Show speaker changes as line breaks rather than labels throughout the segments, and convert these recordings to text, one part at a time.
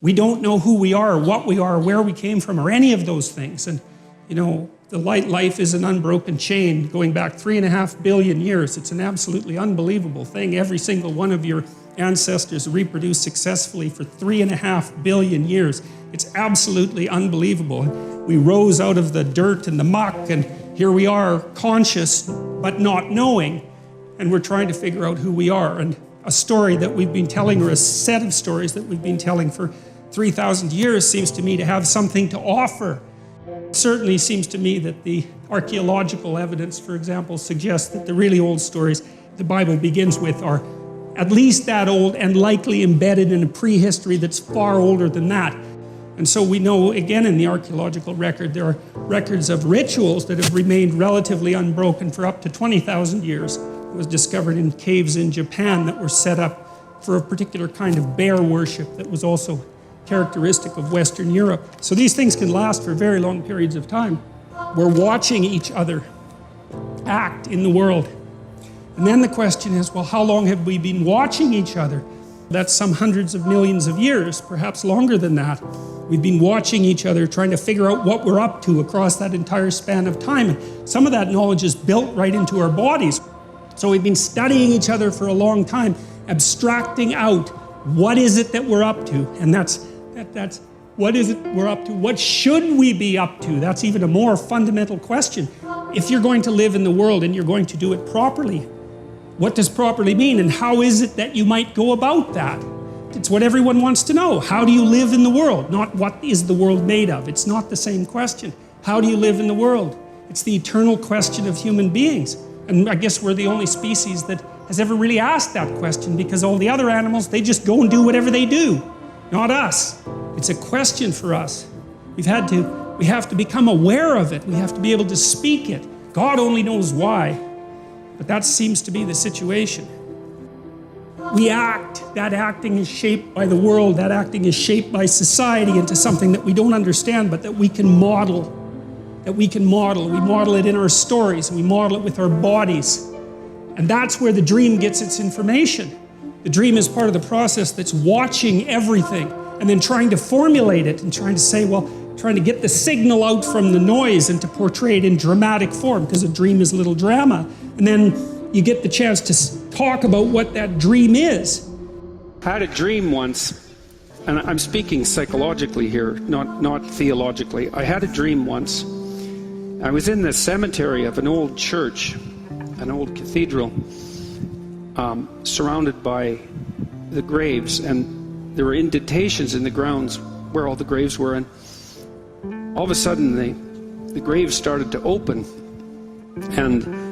We don't know who we are, what we are, where we came from, or any of those things. And, you know, the life is an unbroken chain going back 3.5 billion years. It's an absolutely unbelievable thing. Every single one of your ancestors reproduced successfully for 3.5 billion years. It's absolutely unbelievable. We rose out of the dirt and the muck, and here we are, conscious but not knowing, and we're trying to figure out who we are. And a story that we've been telling, or a set of stories that we've been telling for 3,000 years, seems to me to have something to offer. It certainly seems to me that the archaeological evidence, for example, suggests that the really old stories the Bible begins with are at least that old, and likely embedded in a prehistory that's far older than that. And so we know, again, in the archaeological record, there are records of rituals that have remained relatively unbroken for up to 20,000 years. It was discovered in caves in Japan that were set up for a particular kind of bear worship that was also characteristic of Western Europe. So these things can last for very long periods of time. We're watching each other act in the world. And then the question is, well, how long have we been watching each other? That's some hundreds of millions of years, perhaps longer than that. We've been watching each other, trying to figure out what we're up to across that entire span of time. And some of that knowledge is built right into our bodies. So we've been studying each other for a long time, abstracting out what is it that we're up to. And that's what is it we're up to? What should we be up to? That's even a more fundamental question. If you're going to live in the world and you're going to do it properly, what does properly mean, and how is it that you might go about that? It's what everyone wants to know. How do you live in the world? Not what is the world made of. It's not the same question. How do you live in the world? It's the eternal question of human beings. And I guess we're the only species that has ever really asked that question, because all the other animals, they just go and do whatever they do. Not us. It's a question for us. We have to become aware of it. We have to be able to speak it. God only knows why. But that seems to be the situation. We act. That acting is shaped by the world. That acting is shaped by society into something that we don't understand, but that we can model. We model it in our stories, and we model it with our bodies. And that's where the dream gets its information. The dream is part of the process that's watching everything and then trying to formulate it and trying to say, well, trying to get the signal out from the noise and to portray it in dramatic form, because a dream is a little drama. And then you get the chance to talk about what that dream is.
I had a dream once, and I'm speaking psychologically here, not theologically. I had a dream once. I was in the cemetery of an old church, an old cathedral, surrounded by the graves, and there were indentations in the grounds where all the graves were, and all of a sudden the graves started to open, and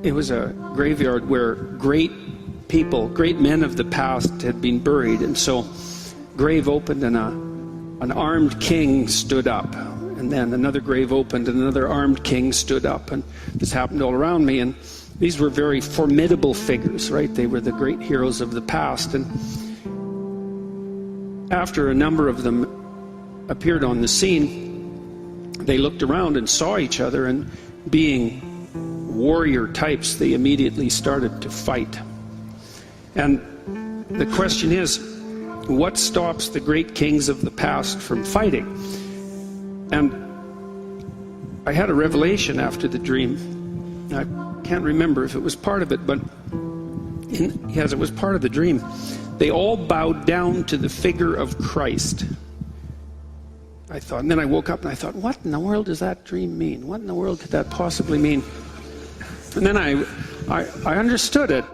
it was a graveyard where great people, great men of the past had been buried. And so grave opened, and an armed king stood up, and then another grave opened and another armed king stood up, and this happened all around me. And these were very formidable figures, right? They were the great heroes of the past. And after a number of them appeared on the scene, they looked around and saw each other, and being warrior types, they immediately started to fight. And the question is, what stops the great kings of the past from fighting? And I had a revelation after the dream. I can't remember if it was part of it, but yes, it was part of the dream. They all bowed down to the figure of Christ. I thought, and then I woke up and I thought, what in the world does that dream mean? What in the world could that possibly mean? And then I understood it.